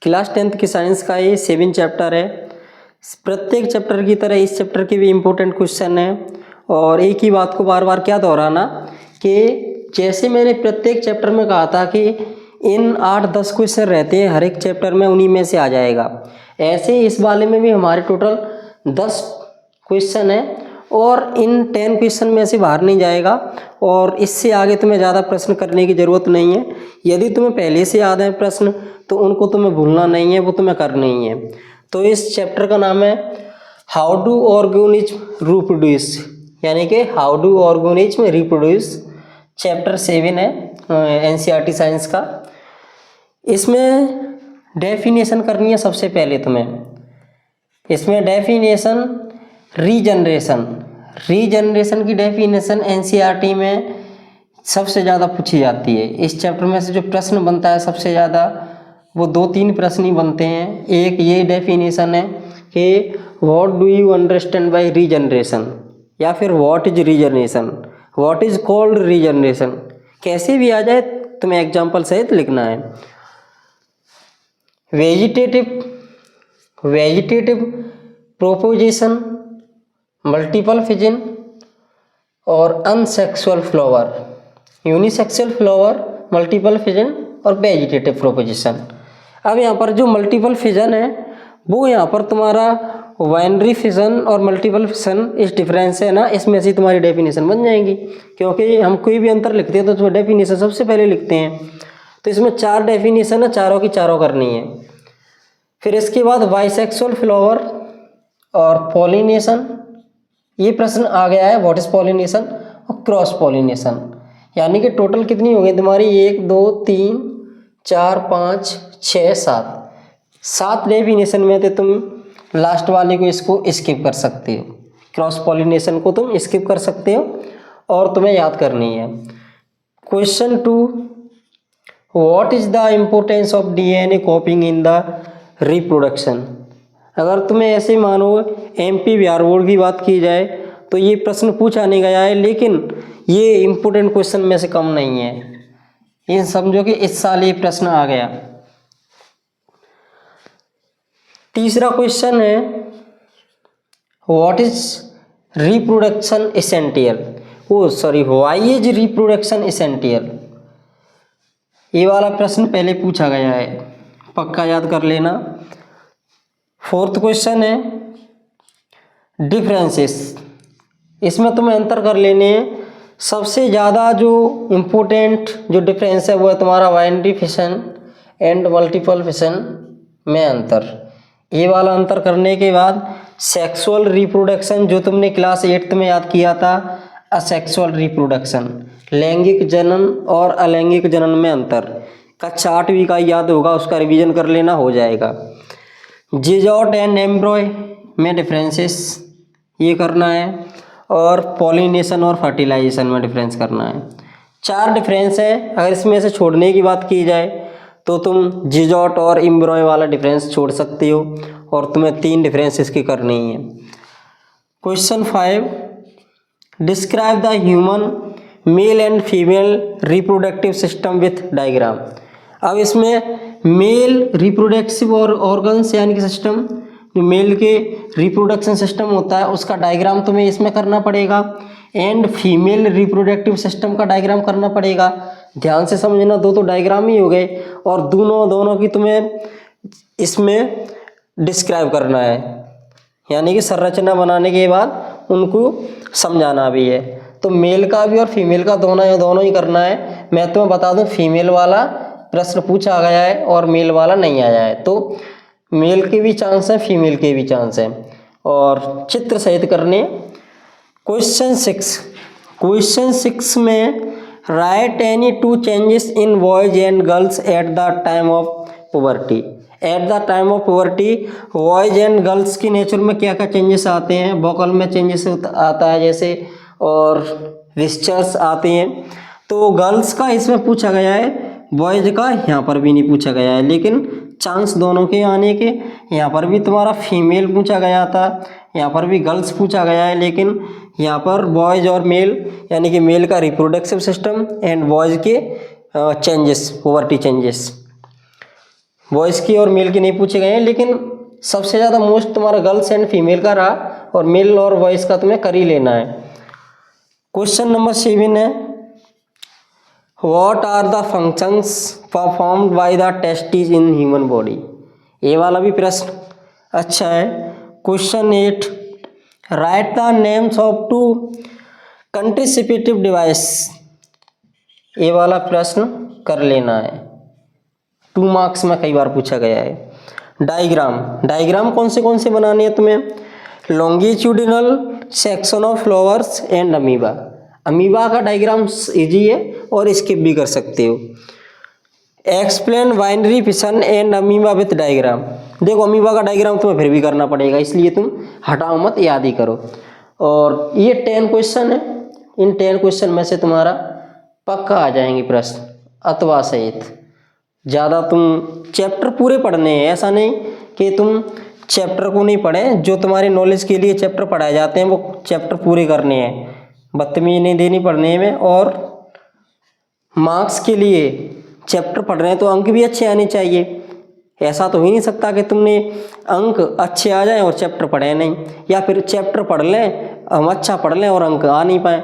Class 10th की science का ये 7 चैप्टर है। प्रत्येक चैप्टर की तरह इस चैप्टर के भी इम्पोर्टेंट क्वेश्चन है। और एक ही बात को बार बार क्या दोहराना कि जैसे मैंने प्रत्येक चैप्टर में कहा था कि इन 8-10 क्वेश्चन रहते हैं हर एक चैप्टर में, उन्हीं में से आ जाएगा। ऐसे इस वाले में भी हमारे टोटल 10 क्वेश्चन है और इन 10 क्वेश्चन में से बाहर नहीं जाएगा और इससे आगे तुम्हें ज़्यादा प्रश्न करने की ज़रूरत नहीं है। यदि तुम्हें पहले से याद है प्रश्न तो उनको तुम्हें भूलना नहीं है, वो तुम्हें करना ही है। तो इस चैप्टर का नाम है हाउ डू ऑर्गेनिज्म रिप्रोड्यूस, यानी कि how do organism reproduce. Chapter 7 है एनसीईआरटी साइंस का। इसमें डेफिनेशन करनी है सबसे पहले तुम्हें। इसमें डेफिनेशन रीजनरेशन की डेफिनेशन एनसीईआरटी में सबसे ज़्यादा पूछी जाती है। इस चैप्टर में से जो प्रश्न बनता है सबसे ज़्यादा वो 2-3 प्रश्न ही बनते हैं। एक ये डेफिनेशन है कि what do you understand by regeneration, या फिर what is regeneration, what is called regeneration. कैसे भी आ जाए तुम्हें एग्जाम्पल सहित लिखना है। वेजिटेटिव प्रोपोजिशन, मल्टीपल फिजन और unisexual flower, unisexual flower, multiple fission और वेजिटेटिव प्रोपोजिशन। अब यहाँ पर जो मल्टीपल फिजन है वो यहाँ पर तुम्हारा बाइनरी फिजन और मल्टीपल फिजन इस डिफरेंस है ना, इसमें से तुम्हारी डेफिनेशन बन जाएंगी। क्योंकि हम कोई भी अंतर लिखते हैं तो उसमें डेफिनेशन सबसे पहले लिखते हैं। तो इसमें 4 डेफिनेशन है, चारों की चारों करनी है। फिर इसके बाद बाइसेक्सुअल फ्लावर और पॉलिनेशन, ये प्रश्न आ गया है व्हाट इज पॉलिनेशन और क्रॉस पॉलिनेशन। यानी कि टोटल कितनी हो गई तुम्हारी 1 2 3 4 5 6 7 डेफिनेशन में। तो तुम लास्ट वाले को इसको स्किप कर सकते हो, क्रॉस पॉलिनेशन को तुम स्किप कर सकते हो और तुम्हें याद करनी है। Question 2, what is the importance of DNA कॉपिंग in the reproduction. अगर तुम्हें ऐसे मानो एमपी बिहार बोर्ड की बात की जाए तो ये प्रश्न पूछा नहीं गया है, लेकिन ये इम्पोर्टेंट क्वेश्चन में से कम नहीं है। ये समझो कि इस साल ये प्रश्न आ गया। तीसरा क्वेश्चन है what is reproduction essential, why is reproduction essential. ये वाला प्रश्न पहले पूछा गया है, पक्का याद कर लेना। फोर्थ क्वेश्चन है डिफरेंसेस, इसमें तुम्हें अंतर कर लेने हैं। सबसे ज़्यादा जो इम्पोर्टेंट जो डिफरेंस है वो है तुम्हारा binary fission and multiple fission में अंतर। ये वाला अंतर करने के बाद सेक्सुअल रिप्रोडक्शन जो तुमने क्लास 8th में याद किया था, असेक्सुअल रिप्रोडक्शन, लैंगिक जनन और अलैंगिक जनन में अंतर। कक्षा 8वीं का याद होगा, उसका रिवीजन कर लेना, हो जाएगा। जिजॉट एंड एम्ब्रॉय में डिफरेंसेस ये करना है और पॉलिनेशन और फर्टिलाइजेशन में डिफरेंस करना है। 4 डिफरेंस है। अगर इसमें से छोड़ने की बात की जाए तो तुम जिजॉट और एम्ब्रॉय वाला डिफरेंस छोड़ सकते हो और तुम्हें 3 डिफरेंस इसकी करनी है। Question 5, describe the human male and female reproductive system with diagram. अब इसमें मेल रिप्रोडक्टिव और ऑर्गन्स यानी कि सिस्टम, जो मेल के रिप्रोडक्शन सिस्टम होता है उसका डायग्राम तुम्हें इसमें करना पड़ेगा एंड फीमेल रिप्रोडक्टिव सिस्टम का डायग्राम करना पड़ेगा। ध्यान से समझना, 2 डायग्राम ही हो गए और दोनों की तुम्हें इसमें डिस्क्राइब करना है, यानी कि संरचना बनाने के बाद उनको समझाना भी है। तो मेल का भी और फीमेल का दोनों ही करना है। मैं तुम्हें बता दूं फीमेल वाला प्रश्न पूछा गया है और मेल वाला नहीं आया है, तो मेल के भी चांस है, फीमेल के भी चांस है और चित्र सहित करने। क्वेश्चन 6 में right any 2 changes in boys and girls at the time of puberty. At the time of puberty boys and girls की नेचर में क्या क्या चेंजेस आते हैं। वोकल में चेंजेस आता है जैसे, और विस्चर्स आते हैं। तो गर्ल्स का इसमें पूछा गया है, बॉयज का यहाँ पर भी नहीं पूछा गया है, लेकिन चांस दोनों के आने के। यहाँ पर भी तुम्हारा फीमेल पूछा गया था, यहाँ पर भी गर्ल्स पूछा गया है, लेकिन यहाँ पर बॉयज और मेल यानी कि मेल का रिप्रोडक्टिव सिस्टम एंड बॉयज के चेंजेस, पुबर्टी चेंजेस। बॉयज़ की और मेल की नहीं पूछे गए हैं, लेकिन सबसे ज़्यादा मोस्ट तुम्हारा गर्ल्स एंड फीमेल का रहा और मेल और बॉयज़ का तुम्हें कर ही लेना है। क्वेश्चन नंबर 7 है, what are the functions performed by the testis in human body. ये वाला भी प्रश्न अच्छा है। Question 8, write the names of 2 contraceptive device. ये वाला प्रश्न कर लेना है, 2 मार्क्स में कई बार पूछा गया है। डायग्राम कौन से बनाने हैं तुम्हें, longitudinal section of flowers and amoeba का डायग्राम इजी है और स्किप भी कर सकते हो। Explain binary fission and amoeba with diagram. देखो अमीबा का डायग्राम तुम्हें फिर भी करना पड़ेगा, इसलिए तुम हटाओ मत, याद ही करो। और ये 10 क्वेश्चन है, इन 10 क्वेश्चन में से तुम्हारा पक्का आ जाएंगे प्रश्न अथवा सहित। ज़्यादा तुम चैप्टर पूरे पढ़ने हैं, ऐसा नहीं कि तुम चैप्टर को नहीं पढ़ें, जो तुम्हारे नॉलेज के लिए चैप्टर पढ़ाए जाते हैं वो चैप्टर पूरे करने हैं, बदतमीजी नहीं देनी पढ़ने में। और मार्क्स के लिए चैप्टर पढ़ रहे हैं तो अंक भी अच्छे आने चाहिए। ऐसा तो ही नहीं सकता कि तुमने अंक अच्छे आ जाएं और चैप्टर पढ़े नहीं, या फिर चैप्टर पढ़ लें, हम अच्छा पढ़ लें और अंक आ नहीं पाए।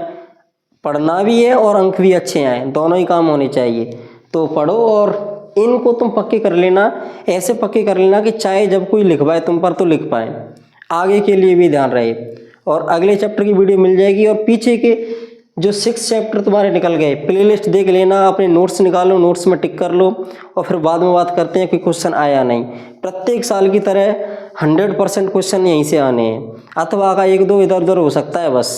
पढ़ना भी है और अंक भी अच्छे आए, दोनों ही काम होने चाहिए। तो पढ़ो और इनको तुम पक्के कर लेना, ऐसे पक्के कर लेना कि चाहे जब कोई लिखवाए तुम पर तो लिख पाए, आगे के लिए भी ध्यान रहे। और अगले चैप्टर की वीडियो मिल जाएगी, और पीछे के जो 6 चैप्टर तुम्हारे निकल गए प्लेलिस्ट देख लेना, अपने नोट्स निकालो, नोट्स में टिक कर लो, और फिर बाद में बात करते हैं कि क्वेश्चन आया नहीं। प्रत्येक साल की तरह 100% क्वेश्चन यहीं से आने हैं, अथवा का 1-2 इधर उधर हो सकता है बस।